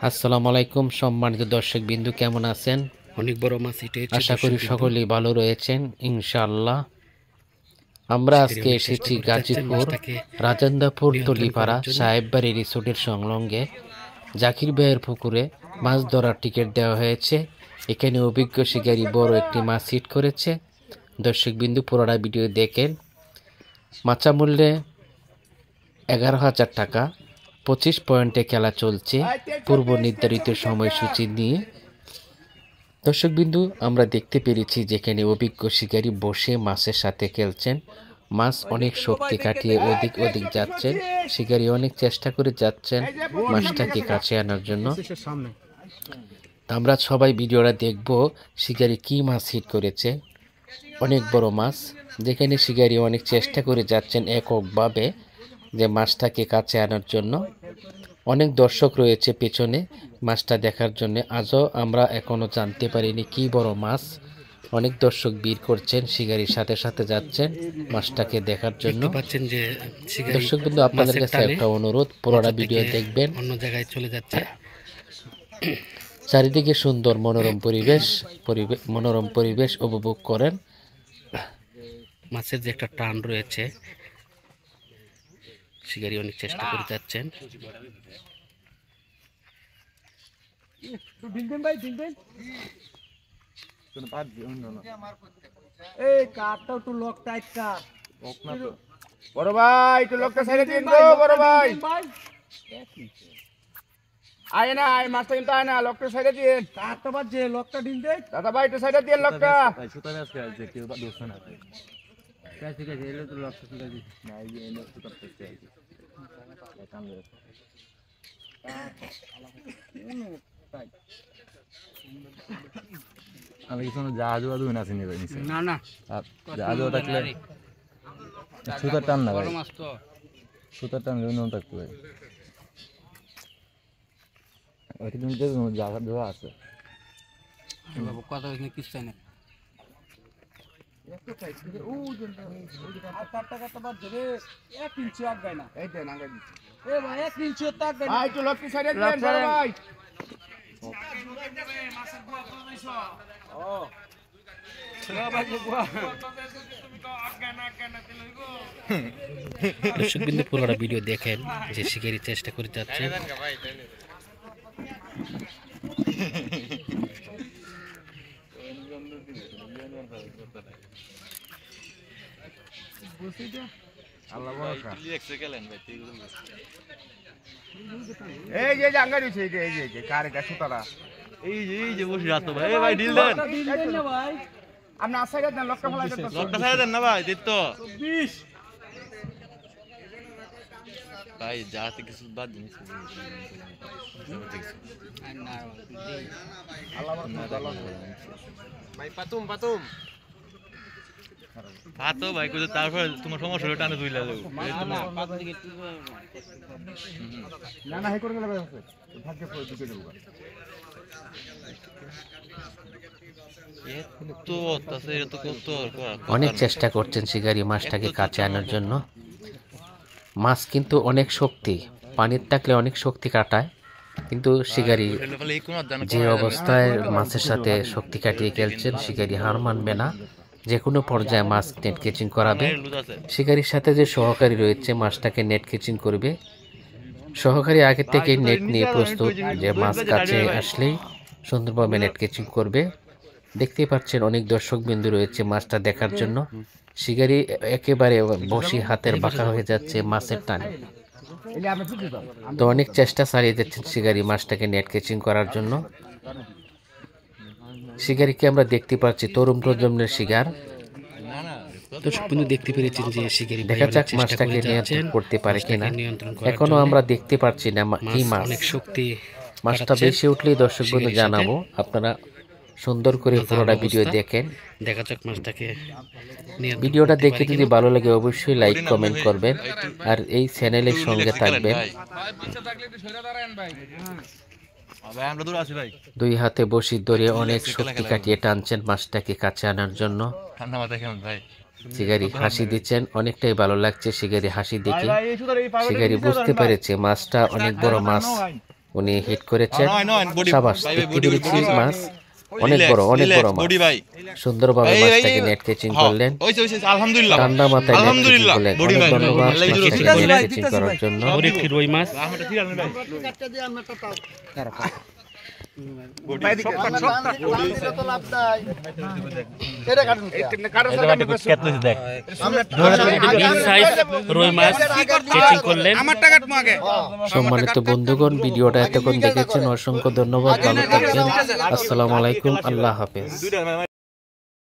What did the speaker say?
আসসালামু আলাইকুম সম্মানিত দর্শক বিন্দু, কেমন আছেন? অনেক বড় মাছ এটা হচ্ছে। আশা করি সকলেই ভালো রয়েছেন ইনশাআল্লাহ। আমরা আজকে এসেছি গাজীপুর রাজেন্দ্রপুর টলিপাড়া সাহেববাড়ি রিসোর্টের সংলগ্নে জাকির ভাইয়ের পুকুরে মাছ ধরার টিকিট দেওয়া হয়েছে। এখানে অভিজ্ঞ শিকারী বড় একটি মাছ হিট করেছে। দর্শক বিন্দু পুরোটা ভিডিও দেখেন। মাচা মূল্যে 11,000 টাকা। 25 পয়েন্টে খেলা চলছে পূর্ব নির্ধারিত সময়সূচি নিয়ে। দর্শকবিন্দু, আমরা দেখতে পেরেছি যেখানে অভিজ্ঞ শিকারী বসে মাছের সাথে খেলছেন। মাছ অনেক শক্তি কাটিয়ে ওদিক যাচ্ছেন। শিকারী অনেক চেষ্টা করে যাচ্ছেন মাছটাকে কাছে আনার জন্য। আমরা সবাই ভিডিওটা দেখব শিকারী কি মাছ হিট করেছে। অনেক বড় মাছ, যেখানে শিকারী অনেক চেষ্টা করে যাচ্ছেন এককভাবে যে মাছটাকে কাছে আনার জন্য। অনেক দর্শক রয়েছে পেছনে মাছটা দেখার জন্য। আজও আমরা এখনো জানতে পারিনি কি বড় মাছ। অনেক দর্শক ভিড় করছেন, শিকারীর সাথে সাথে যাচ্ছেন মাছটাকে দেখার জন্য। দর্শক বন্ধু, আপনাদের কাছে একটা অনুরোধ, পুরোটা ভিডিও দেখবেন। অন্য জায়গায় চলে যাচ্ছে। চারিদিকে সুন্দর মনোরম পরিবেশ উপভোগ করেন। মাছের যে একটা টান রয়েছে, শিকারী অনেক চেষ্টা করে যাচ্ছেন। বড় ভাই একটু লোকটা ছেড়ে দিন গো, বড় ভাই আয় না, আয় মাছটা কিন্তু আয় না, লোকটা ছেড়ে দিন। কাটতে পারছে লোকটা দিন দে দাদা ভাই, একটু ছেড়ে দিন লোকটা। সুতা আজকে আছে কেউ বা দোষ না আছে ঠিক আছে, এলে তো লোকটা সুতা দিন না, এই এলো সুতা করতে আছে কাম করে আমি কিছু জাহাজ বাদু না চিনি ভাই না না জাহাজ থাকলে সুতার টান না ভাই, সুতার টান লেন থাকতে ভাই। ওইটা তুমি দেখো জায়গা দেওয়া আছে বাবু, কথা হইছে কিছু চাই না। একটু সাইড করে ও জন্য আর 4 টাকা তো বাদ দেবে, 1 ইঞ্চি আগায় না। এই দেন আগায় দিচ্ছি। এ ভাই 1 ইঞ্চি তো আগায় না। ভাই একটু লক্ষ্য সাইডে দেন বড় ভাই। মাছের গোয়া কমাইছো। ও না ভাই গোয়া দর্শক বিন্দু পুরোটা ভিডিও দেখেন যে শিকারী চেষ্টা করে যাচ্ছে। এই যে জাঙ্গা দিছে, এই যে কার এটা সুতাটা, এই যে বসে রাত ভাই, এই ভাই ডিল দেন না ভাই। আপনি আসাইরা দেন, লোকটা ফলাই দেন, লকটা ছাড়া দেন না ভাই, দিত তো 20 ভাই যাতে কিছু বাদ দিন ভাই পাতুম পাতো ভাই কইতো, তারপর তোমার সমস্যা হলো টানে দুইলা যাবো না না হে করে গেল ভাই, ভাগ্যে পড়ে দিতে দেবো। অনেক চেষ্টা করছেন শিকারী মাছটাকে কাছে আনার জন্য। মাছ কিন্তু অনেক শক্তি, পানির থাকলে অনেক শক্তি কাটায়, কিন্তু শিকারী যে অবস্থায় মাছের সাথে শক্তি কাটিয়ে খেলছেন, শিকারী হার মানবে না, যে কোনো পর্যায়ে মাছ নেট কেচিং করাবে। শিকারীর সাথে যে সহকারী রয়েছে মাছটাকে নেট কেচিং করবে। সহকারী আগে থেকে নেট নিয়ে প্রস্তুত, যে মাছ কাছে আসলেই সুন্দরভাবে নেট কেচিং করবে। দেখতেই পাচ্ছেন অনেক দর্শক বিন্দু রয়েছে মাছটা দেখার জন্য। শিকারী একেবারে বসি হাতের বাঁকা হয়ে যাচ্ছে মাছের টানে। তো অনেক চেষ্টা চালিয়ে যাচ্ছেন শিকারী মাছটাকে নেট কেচিং করার জন্য। শিকারীকে আমরা দেখতে পাচ্ছি তরুণ প্রজন্মের শিকার। দর্শক বিন্দু দেখতে পেরেছেন যে শিকারী দেখা যাক মাছটাকে নিয়ন্ত্রণ করতে পারে কিনা। এখনো আমরা দেখতে পাচ্ছি না কি মাছ। অনেক শক্তি, মাছটা বেশি উঠলেই দর্শক বন্ধু জানাবো। আপনারা সুন্দর করে পুরোটা ভিডিও দেখেন। দেখা যাক মাছটাকে। ভিডিওটা দেখে যদি ভালো লাগে অবশ্যই লাইক কমেন্ট করবেন, আর এই চ্যানেলের সঙ্গে থাকবেন। দুই হাতে বসি ধরে অনেক শক্তি কাটিয়ে টানছেন মাছটাকে কাছে আনার জন্য। শিকারী হাসি দিচ্ছেন, অনেকটাই ভালো লাগছে শিকারী হাসি দেখে। শিকারী বুঝতে পেরেছে মাছটা অনেক বড় মাছ, উনি হিট করেছেন। নয়, বডি, সাবাস, ভাই, দেখতে বডি, পেরেছি বডি, মাছ অনেক বড় মাছ। বডি ভাই সুন্দরভাবে এই, মাছটাকে এই, নেট ক্যাচিং হ্যাঁ, করলেন। ওইছে, আলহামদুলিল্লাহ ঠান্ডা মাথায় নেট ক্যাচিং আলহামদুলিল্লাহ, করলেন। বডি অনেক ভাই, ধন্যবাদ আল্লাহ মাছটাকে ঠিক নেট আছে, ক্যাচিং করার জন্য। ওর একটি রুই মাছ। আমারটা ঠিক আছে ভাই বিগ সাইজ রুই মাছ ক্যাচিং করলেন। সম্মানিত বন্ধুগণ, ভিডিওটা এতক্ষণ দেখেছেন অসংখ্য ধন্যবাদ। ভালো থাকবেন। আসসালামু আলাইকুম, আল্লাহ হাফেজ।